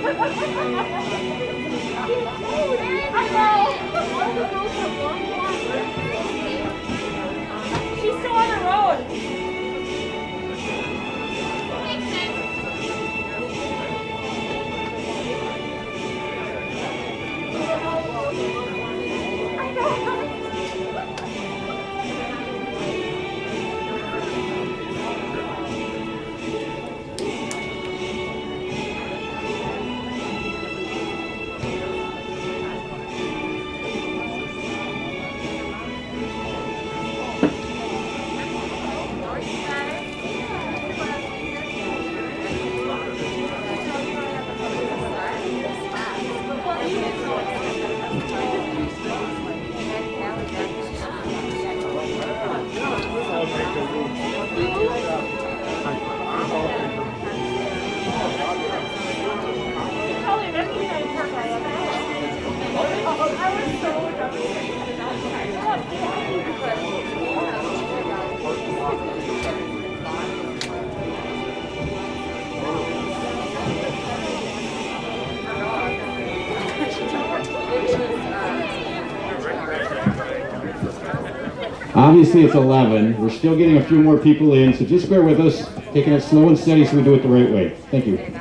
She's still on the road. Obviously it's 11. We're still getting a few more people in, so just bear with us, taking it slow and steady so we do it the right way. Thank you.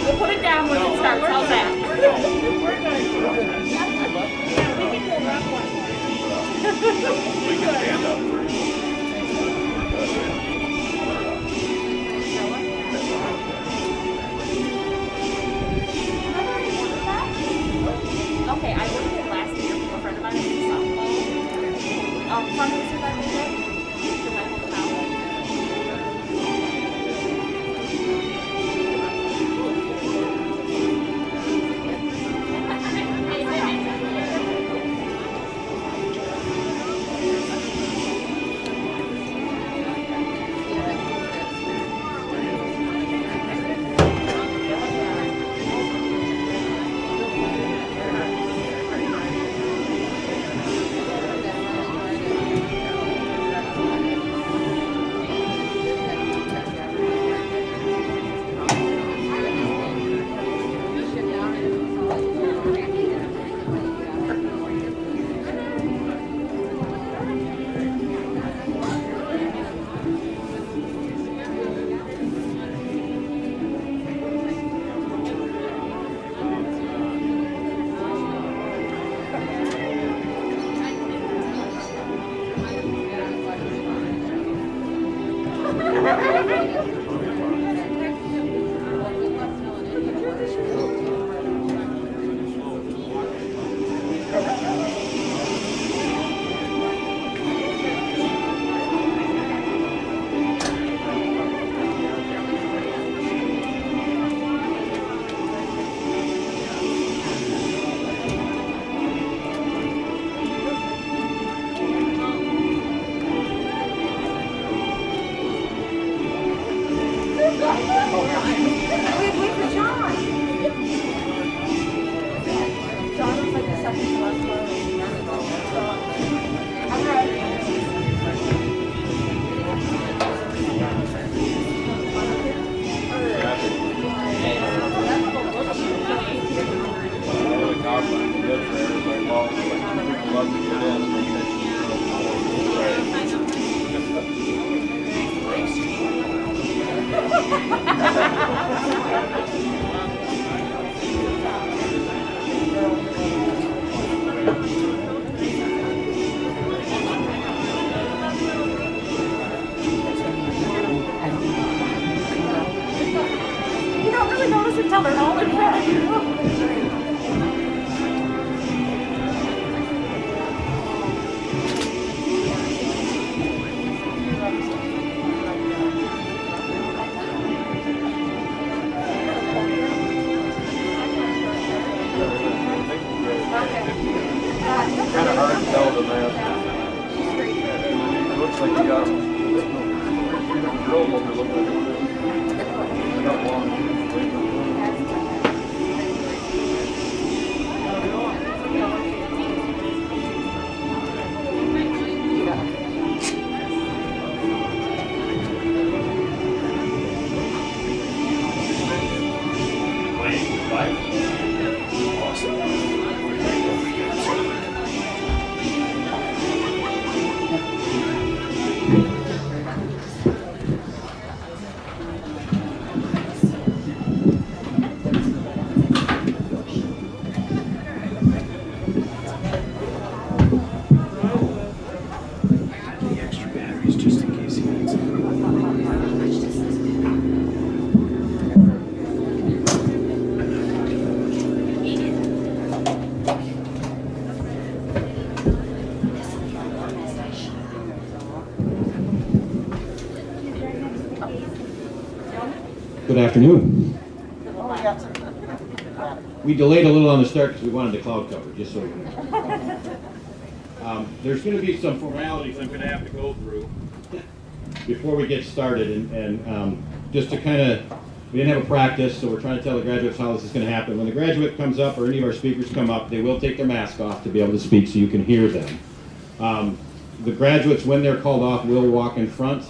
We'll put it down when it starts. How's that? We can stand up. Okay, I worked it last year for a friend of mine in softball. Fundraiser that we did for my hometown. You don't really notice it till they're all in front of you. Kind of hard to tell the mask. It looks like you got drilled over looking at this. I got one. Good afternoon. We delayed a little on the start because we wanted the cloud cover, just so you know. There's going to be some formalities I'm going to have to go through before we get started, and just to kind of, we didn't have a practice, so we're trying to tell the graduates how this is going to happen. When the graduate comes up or any of our speakers come up, they will take their mask off to be able to speak so you can hear them. The graduates, when they're called off, will walk in front.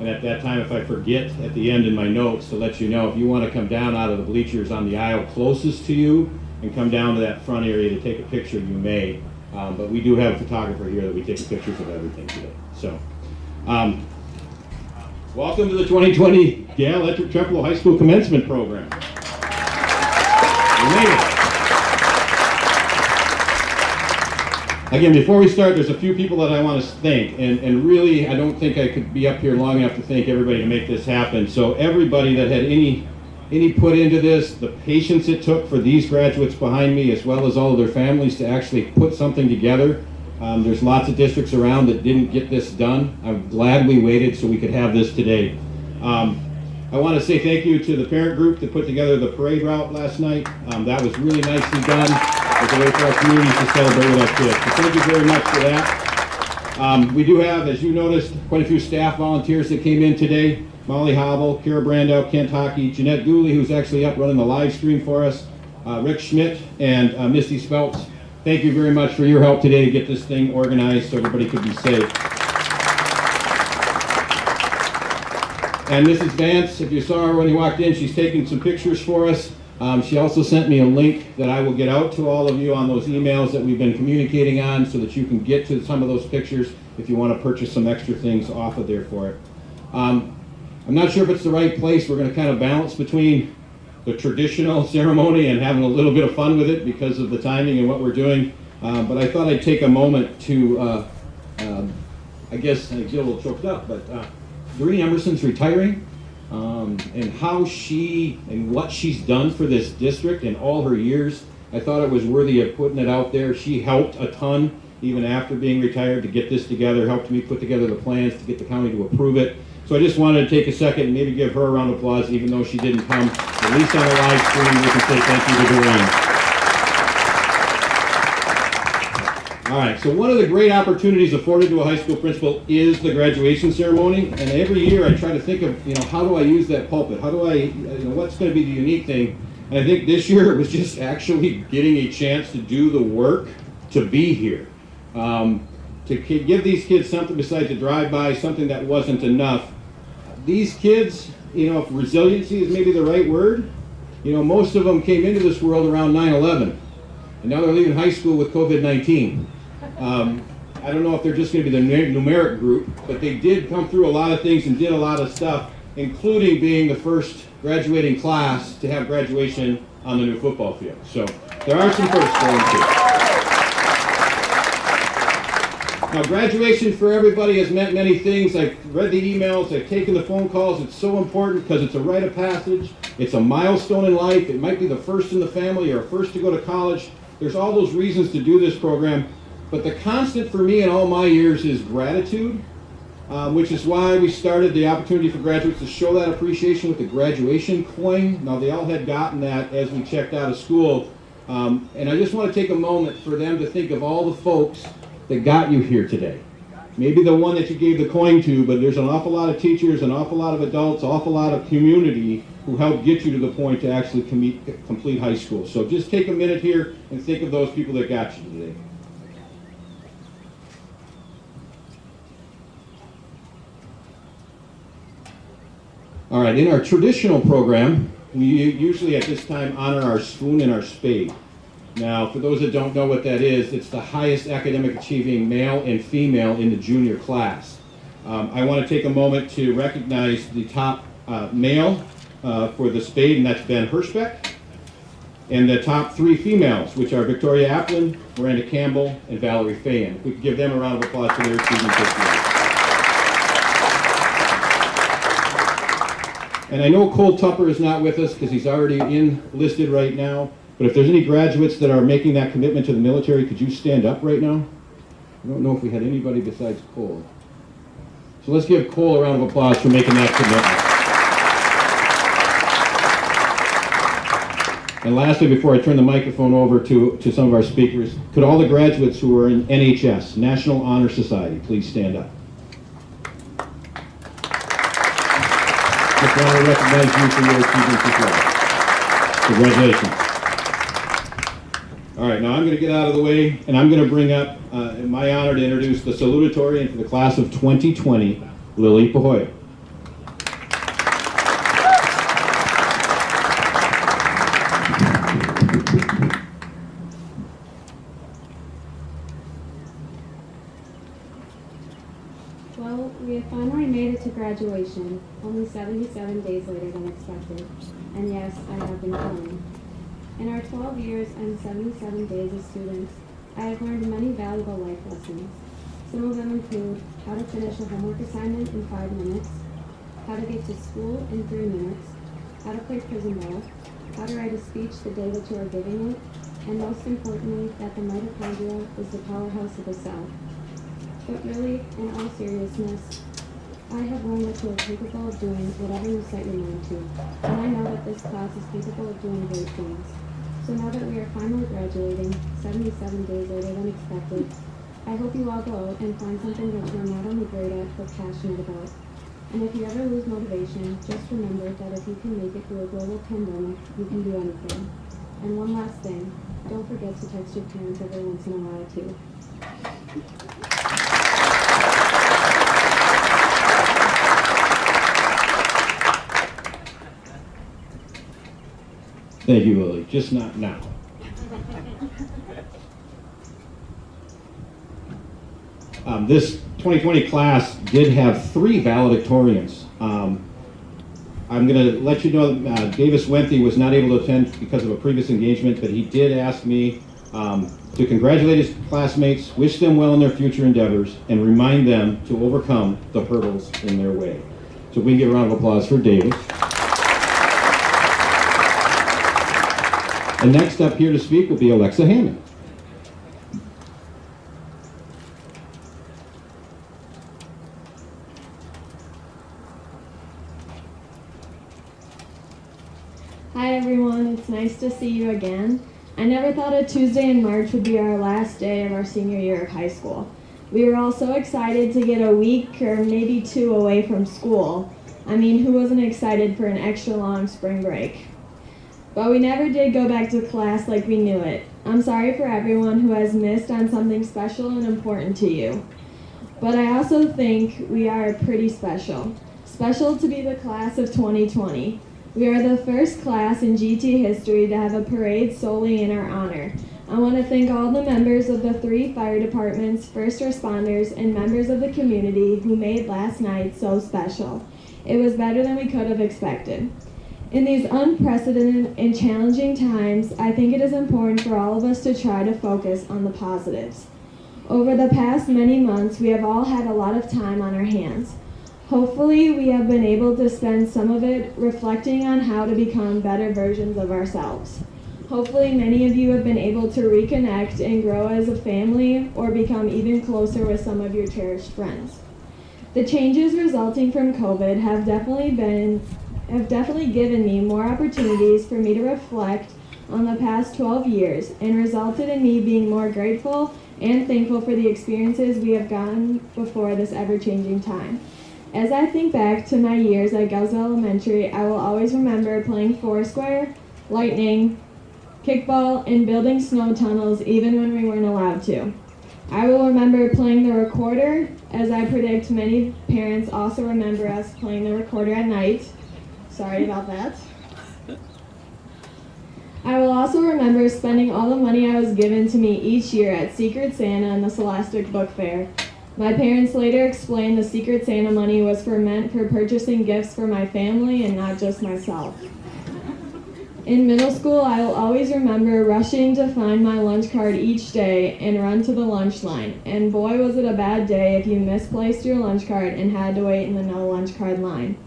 And at that time, if I forget at the end in my notes to let you know, if you want to come down out of the bleachers on the aisle closest to you and come down to that front area to take a picture, you may. But we do have a photographer here that we take pictures of everything today. So, welcome to the 2020 Gale Ettrick Trempealeau High School Commencement Program. made it. Again, before we start, there's a few people that I want to thank, and really, I don't think I could be up here long enough to thank everybody to make this happen. So everybody that had any put into this, the patience it took for these graduates behind me, as well as all of their families to actually put something together. There's lots of districts around that didn't get this done. I'm glad we waited so we could have this today. I want to say thank you to the parent group that put together the parade route last night. That was really nicely done. It's a way for our community to celebrate with our kids. So thank you very much for that. We do have, as you noticed, quite a few staff volunteers that came in today. Molly Hobble, Kara Brandow, Kent Hockey, Jeanette Gooley, who's actually up running the live stream for us, Rick Schmidt, and Misty Speltz. Thank you very much for your help today to get this thing organized so everybody could be safe. And Mrs. Vance, if you saw her when you walked in, she's taking some pictures for us. She also sent me a link that I will get out to all of you on those emails that we've been communicating on so that you can get to some of those pictures if you want to purchase some extra things off of there for it. I'm not sure if it's the right place. We're going to kind of balance between the traditional ceremony and having a little bit of fun with it because of the timing and what we're doing. But I thought I'd take a moment to, I guess, I get a little choked up, but Doreen Emerson's retiring, and how she and what she's done for this district in all her years, I thought it was worthy of putting it out there. She helped a ton, even after being retired, to get this together, helped me put together the plans to get the county to approve it. So I just wanted to take a second and maybe give her a round of applause, even though she didn't come. At least on the live stream, we can say thank you to Doreen. All right, so one of the great opportunities afforded to a high school principal is the graduation ceremony. And every year I try to think of, how do I use that pulpit? How do I, what's going to be the unique thing? And I think this year it was just actually getting a chance to do the work to be here. To give these kids something besides a drive-by, something that wasn't enough. These kids, if resiliency is maybe the right word, most of them came into this world around 9/11, and now they're leaving high school with COVID-19. I don't know if they're just going to be the numeric group, but they did come through a lot of things and did a lot of stuff, including being the first graduating class to have graduation on the new football field. So there are some firsts for them too. Now, graduation for everybody has meant many things. I've read the emails, I've taken the phone calls. It's so important because it's a rite of passage. It's a milestone in life. It might be the first in the family or first to go to college. There's all those reasons to do this program. But the constant for me in all my years is gratitude, which is why we started the opportunity for graduates to show that appreciation with the graduation coin. Now, they all had gotten that as we checked out of school. And I just want to take a moment for them to think of all the folks that got you here today. Maybe the one that you gave the coin to, but there's an awful lot of teachers, an awful lot of adults, an awful lot of community who helped get you to the point to actually complete high school. So just take a minute here and think of those people that got you today. All right, in our traditional program, we usually at this time honor our spoon and our spade. Now, for those that don't know what that is, it's the highest academic achieving male and female in the junior class. I want to take a moment to recognize the top male for the spade, and that's Ben Hirschbeck, and the top 3 females, which are Victoria Applin, Miranda Campbell, and Valerie Fayen. If we could give them a round of applause for their achievements this year. And I know Cole Tupper is not with us because he's already enlisted right now. But if there's any graduates that are making that commitment to the military, could you stand up right now? I don't know if we had anybody besides Cole. So let's give Cole a round of applause for making that commitment. And lastly, before I turn the microphone over to some of our speakers, could all the graduates who are in NHS, National Honor Society, please stand up? Just want to recognize you for your achievements as well. Congratulations. All right, now I'm going to get out of the way, and I'm going to bring up, in my honor, to introduce the salutatorian for the class of 2020, Lily Pahoya. Well, we have finally made it to graduation, only 77 days later than expected. And yes, I have been crying. In our 12 years and 77 days as students, I have learned many valuable life lessons. Some of them include how to finish a homework assignment in 5 minutes, how to get to school in 3 minutes, how to play prison ball, how to write a speech the day that you are giving it, and most importantly, that the mitochondria is the powerhouse of the cell. But really, in all seriousness, I have learned that you are capable of doing whatever you set your mind to, and I know that this class is capable of doing great things. So now that we are finally graduating, 77 days later than expected, I hope you all go out and find something that you are not only great at, but passionate about. And if you ever lose motivation, just remember that if you can make it through a global pandemic, you can do anything. And one last thing, don't forget to text your parents every once in a while too. Thank you, Lily. Just not now. This 2020 class did have 3 valedictorians. I'm going to let you know Davis Wenthy was not able to attend because of a previous engagement, but he did ask me to congratulate his classmates, wish them well in their future endeavors, and remind them to overcome the hurdles in their way. So we can give a round of applause for Davis. And next up here to speak will be Alexa Hammond. Hi everyone, it's nice to see you again. I never thought a Tuesday in March would be our last day of our senior year of high school. We were all so excited to get a week or maybe 2 away from school. I mean, who wasn't excited for an extra long spring break? But we never did go back to class like we knew it. I'm sorry for everyone who has missed on something special and important to you. But I also think we are pretty special. Special to be the class of 2020. We are the first class in GT history to have a parade solely in our honor. I want to thank all the members of the 3 fire departments, first responders, and members of the community who made last night so special. It was better than we could have expected. In these unprecedented and challenging times, I think it is important for all of us to try to focus on the positives. Over the past many months, we have all had a lot of time on our hands. Hopefully, we have been able to spend some of it reflecting on how to become better versions of ourselves. Hopefully, many of you have been able to reconnect and grow as a family or become even closer with some of your cherished friends. The changes resulting from COVID have definitely given me more opportunities for me to reflect on the past 12 years and resulted in me being more grateful and thankful for the experiences we have gotten before this ever-changing time. As I think back to my years at Gauss Elementary, I will always remember playing Foursquare, lightning, kickball, and building snow tunnels even when we weren't allowed to. I will remember playing the recorder, as I predict many parents also remember us playing the recorder at night. Sorry about that. I will also remember spending all the money I was given to me each year at Secret Santa and the Scholastic Book Fair. My parents later explained the Secret Santa money was meant for purchasing gifts for my family and not just myself. In middle school, I will always remember rushing to find my lunch card each day and run to the lunch line. And boy, was it a bad day if you misplaced your lunch card and had to wait in the no lunch card line.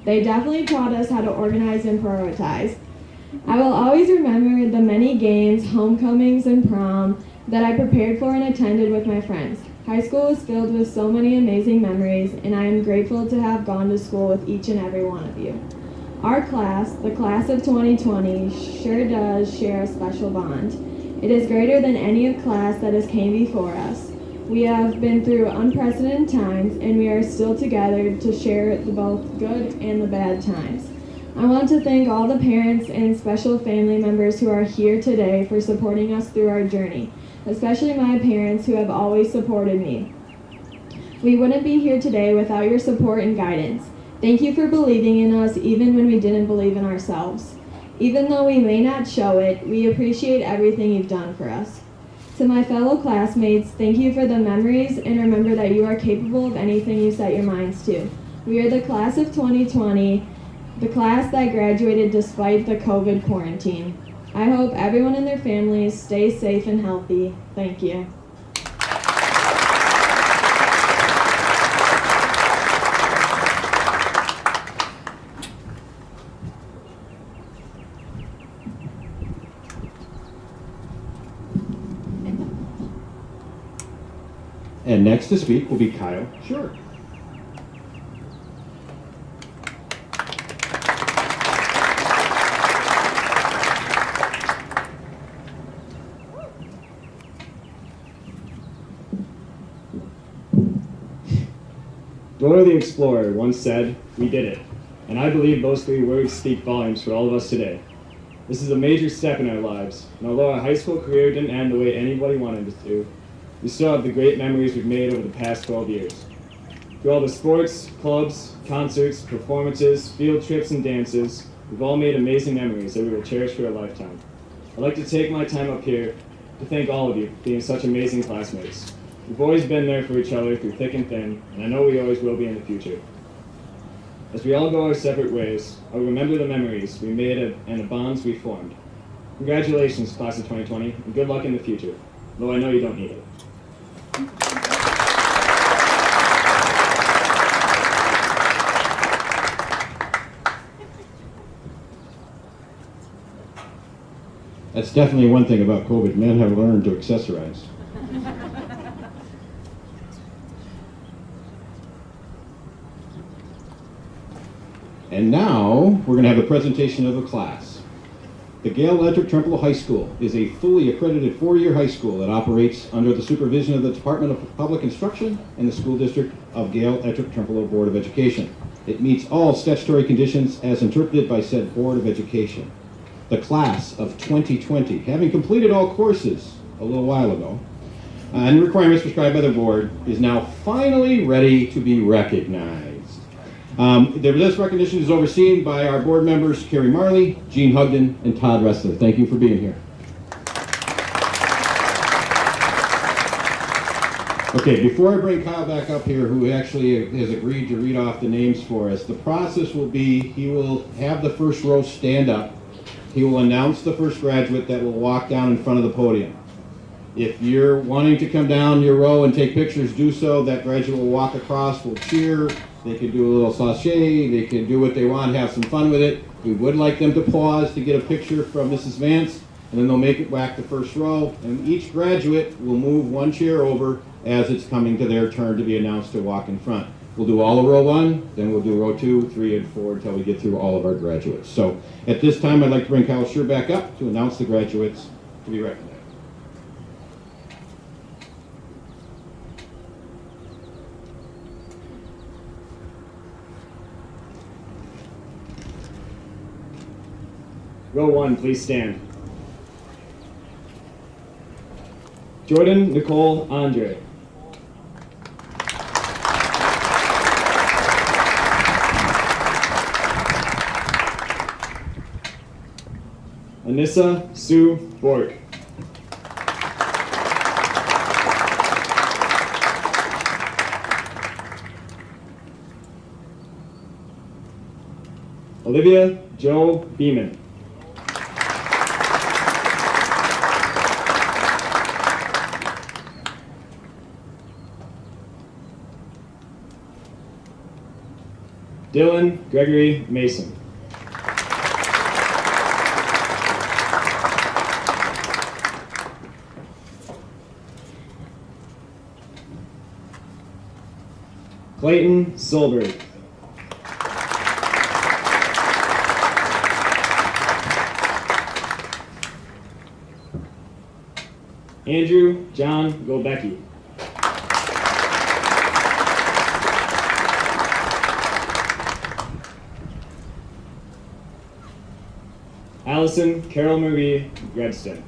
They definitely taught us how to organize and prioritize. I will always remember the many games, homecomings, and prom that I prepared for and attended with my friends. High school was filled with so many amazing memories, and I am grateful to have gone to school with each and every one of you. Our class, the class of 2020, sure does share a special bond. It is greater than any class that has came before us. We have been through unprecedented times, and we are still together to share the both good and the bad times. I want to thank all the parents and special family members who are here today for supporting us through our journey, especially my parents who have always supported me. We wouldn't be here today without your support and guidance. Thank you for believing in us even when we didn't believe in ourselves. Even though we may not show it, we appreciate everything you've done for us. To my fellow classmates, thank you for the memories, and remember that you are capable of anything you set your minds to. We are the class of 2020, the class that graduated despite the COVID quarantine. I hope everyone and their families stay safe and healthy. Thank you. And next to speak will be Kyle Short. Dora the Explorer once said, "We did it." And I believe those 3 words speak volumes for all of us today. This is a major step in our lives, and although our high school career didn't end the way anybody wanted it to, we still have the great memories we've made over the past 12 years. Through all the sports, clubs, concerts, performances, field trips, and dances, we've all made amazing memories that we will cherish for a lifetime. I'd like to take my time up here to thank all of you for being such amazing classmates. We've always been there for each other through thick and thin, and I know we always will be in the future. As we all go our separate ways, I'll remember the memories we made and the bonds we formed. Congratulations, class of 2020, and good luck in the future, though I know you don't need it. That's definitely one thing about COVID. Men have learned to accessorize. And now, we're going to have a presentation of the class. The Gale Electric Trempealeau High School is a fully accredited 4-year high school that operates under the supervision of the Department of Public Instruction and the School District of Gale Electric Trempealeau Board of Education. It meets all statutory conditions as interpreted by said Board of Education. The class of 2020, having completed all courses a little while ago, and requirements prescribed by the board, is now finally ready to be recognized. This recognition is overseen by our board members, Carrie Marley, Gene Hugden, and Todd Ressler. Thank you for being here. Okay, before I bring Kyle back up here, who actually has agreed to read off the names for us, the process will be he will have the first row stand up. He will announce the first graduate that will walk down in front of the podium. If you're wanting to come down your row and take pictures, do so. That graduate will walk across, will cheer. They can do a little sachet. They can do what they want, have some fun with it. We would like them to pause to get a picture from Mrs. Vance, and then they'll make it back to first row. And each graduate will move one chair over as it's coming to their turn to be announced to walk in front. We'll do all of row 1, then we'll do row 2, 3, and 4 until we get through all of our graduates. So at this time, I'd like to bring Kyle Schur back up to announce the graduates to be recognized. Row 1, please stand. Jordan Nicole Andre. Anissa Sue Bork. Olivia Joe Beeman. Dylan Gregory Mason. Clayton Solberg. Andrew John Gobecki. Allison Carol Marie Grebston.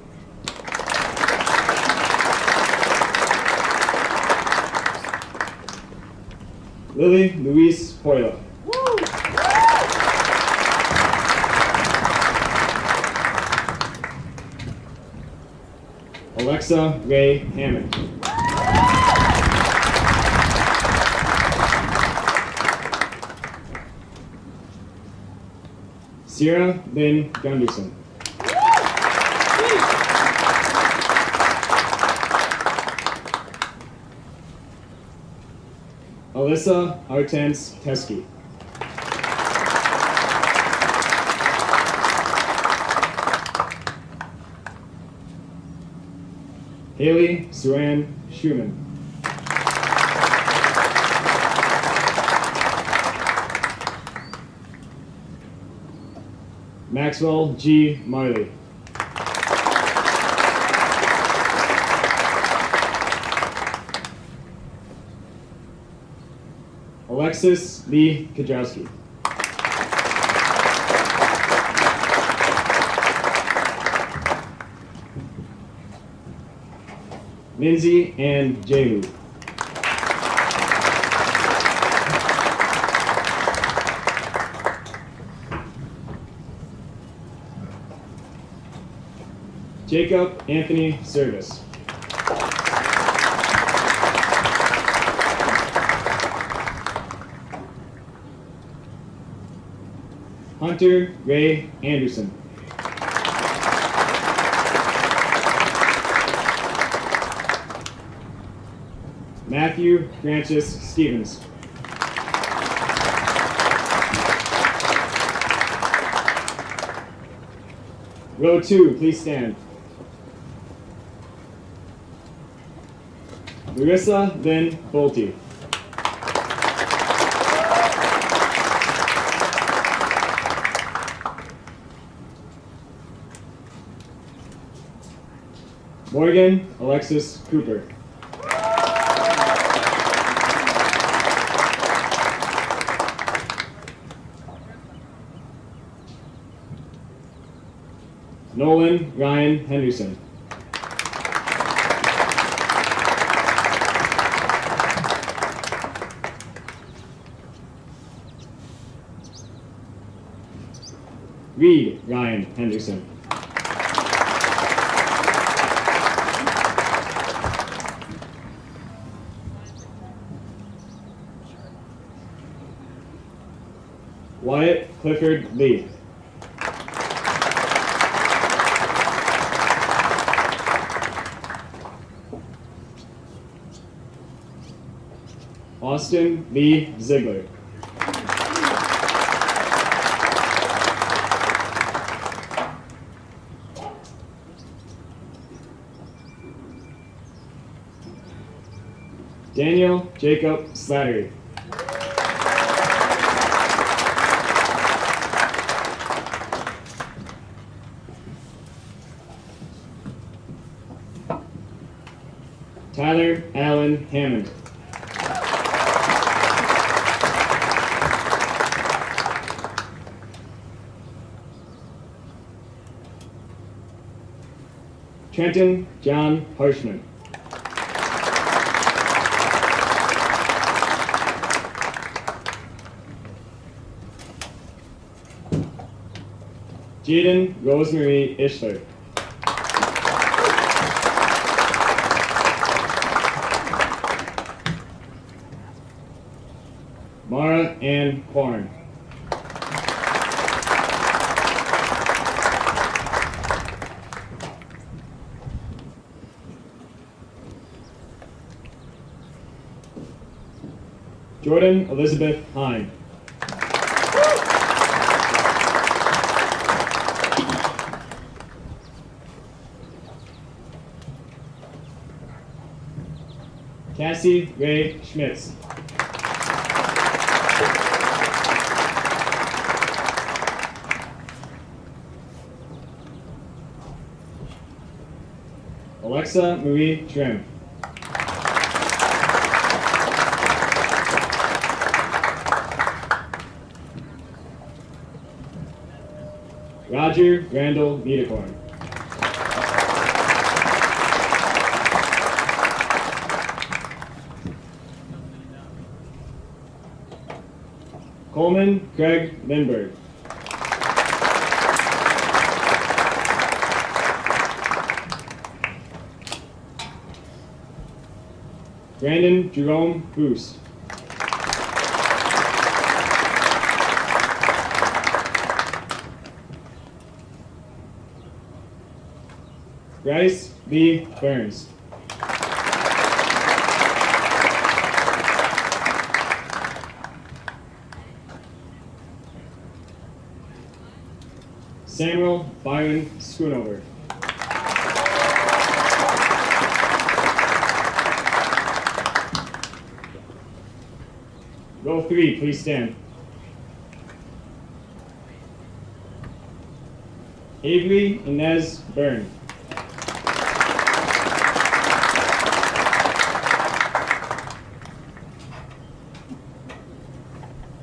Lily Louise Poila. Alexa Ray Hammond. Sierra Lynn Gunderson. Alyssa Artens Teskey. Haley Suann Schumann. Maxwell G. Marley. Alexis Lee Kajowski. Lindsay Ann Jehu. Jacob Anthony Service. Hunter Ray Anderson. Matthew Francis Stevens. Row 2, please stand. Larissa Lynn Bolte. Morgan Alexis Cooper. Nolan Ryan Henderson. Reed Ryan Henderson. Wyatt Clifford Lee. Austin Lee Ziegler. Daniel Jacob Slattery. Tyler Allen Hammond. Trenton John Harshman. Jaden Rosemary Ishler. Mara Ann Korn. Jordan Elizabeth Hine. Cassie Ray Schmitz. Alexa Marie Trim. Roger Randall Niederkorn. Coleman Craig Lindberg. Brandon Jerome Boos. Bryce B. Burns. Samuel Byron Schoonover. Row 3, please stand. Avery Inez Byrne.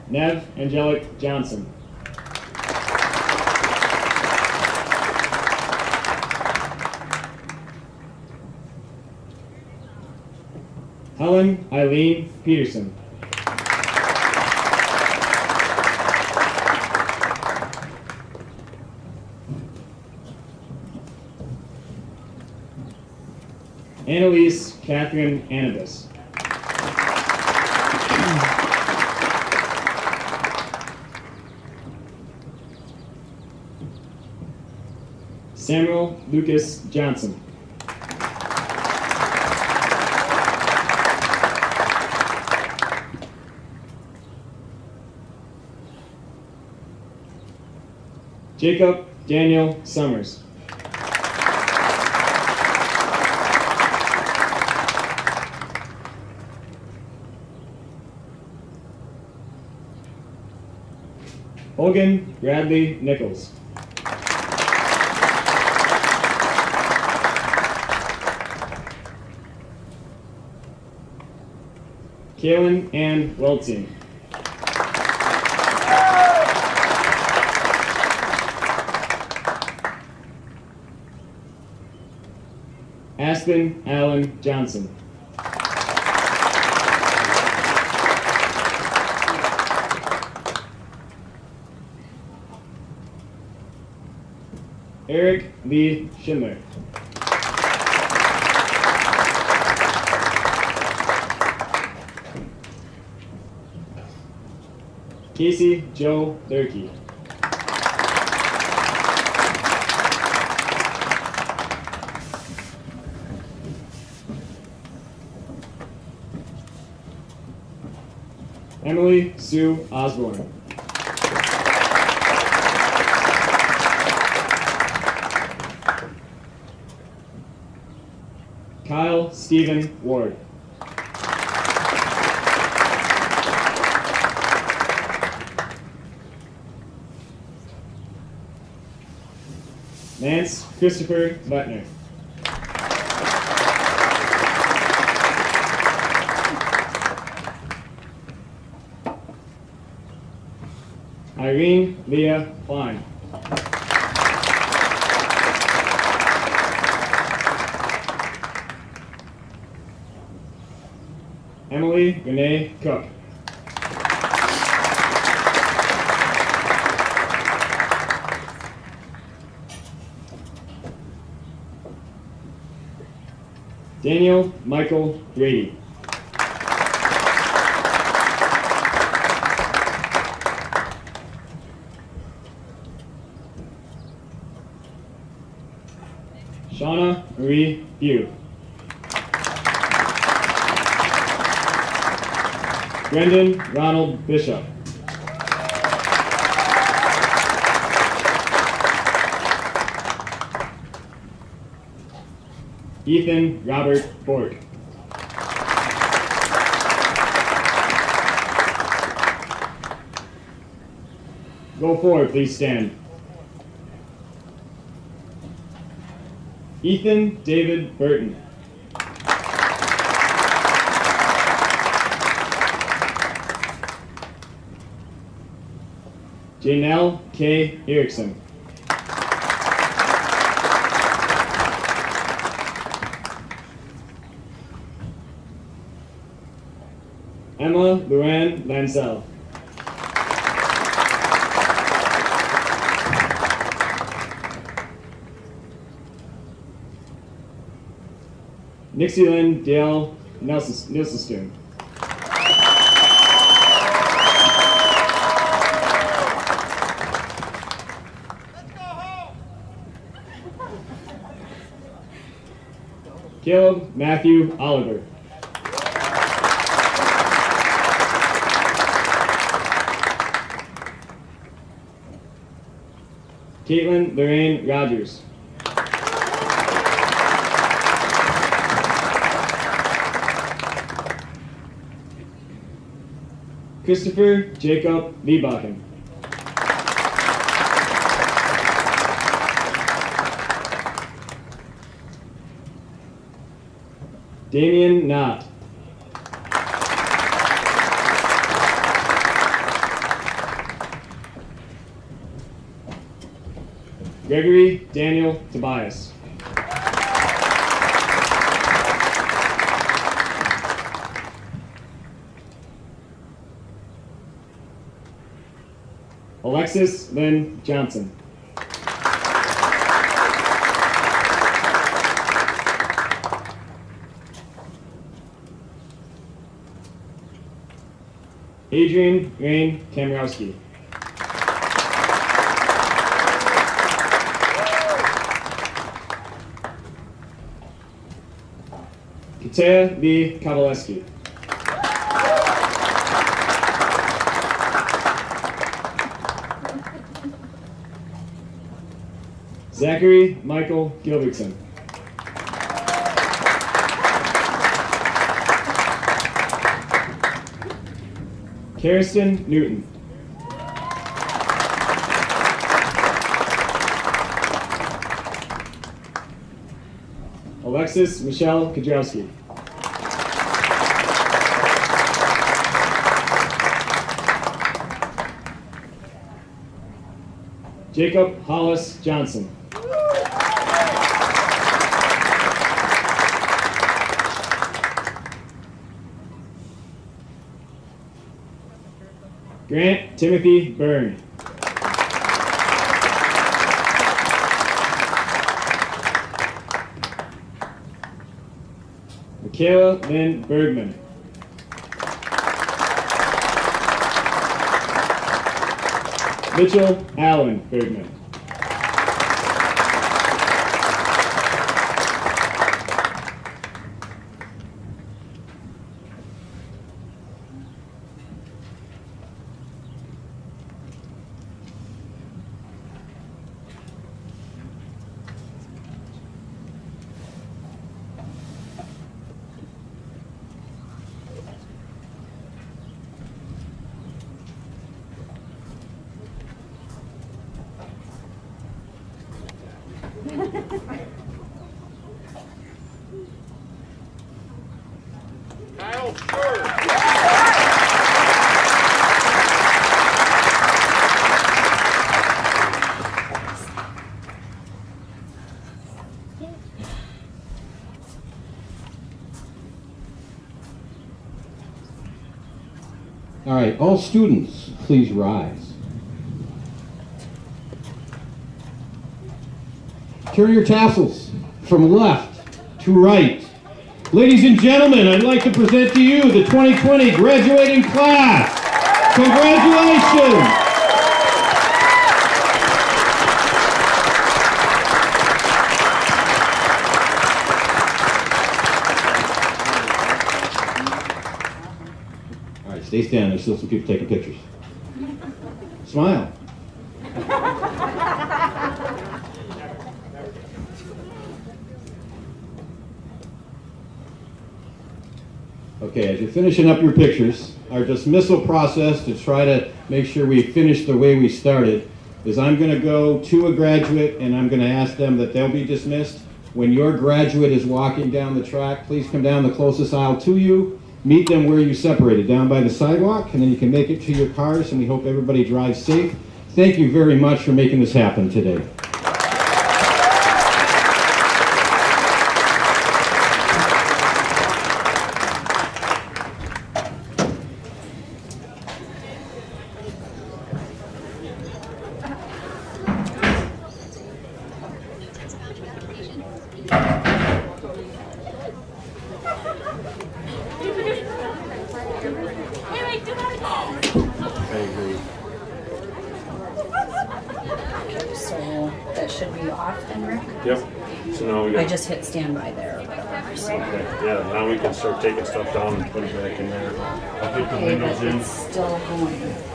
Nev Angelic Johnson. Helen Eileen Peterson. Annalise Catherine Anibis. Samuel Lucas Johnson. Jacob Daniel Summers. Hogan Bradley Nichols. Kaylin Ann Weltzing. Aspen Allen Johnson. Eric Lee Schindler. Casey Joe Durkee. Emily Sue Osborne. Kyle Stephen Ward. Lance Christopher Butner. Irene Leah Klein. Emily Renee Cook. Daniel Michael Grady. Shauna Marie Pugh. Brendan Ronald Bishop. Ethan Robert Borg. Go forward, please stand. Ethan David Burton. Janelle K. Erickson. Emma Luann Lancel. Nixie Lynn Dale Nelsonstone. Caleb Matthew Oliver. Caitlin Lorraine Rogers. Christopher Jacob Liebachen. Damian Knott. Gregory Daniel Tobias. Alexis Lynn Johnson. Adrian Rain Kamrowski. Katea Lee Kowaleski. Zachary Michael Gilbertson. Kirsten Newton. Alexis Michelle Kudrowski. Jacob Hollis Johnson. Grant Timothy Byrne. Michaela Lynn Bergman. Mitchell Allen Bergman. Kyle Stewart. All right, all students, please rise. Turn your tassels from left to right. Ladies and gentlemen, I'd like to present to you the 2020 graduating class. Congratulations! All right, stay standing. There's still some people taking pictures. Smile. Okay, as you're finishing up your pictures, our dismissal process to try to make sure we finish the way we started is I'm going to go to a graduate and I'm going to ask them that they'll be dismissed. When your graduate is walking down the track, please come down the closest aisle to you, meet them where you separated, down by the sidewalk, and then you can make it to your cars, and we hope everybody drives safe. Thank you very much for making this happen today. So that should be off then, Rick? Yep. So now we got. I just hit standby there or whatever. So. Okay. Yeah. Now we can start taking stuff down and put it back in there. I'll get the Okay, windows but in. it's still going.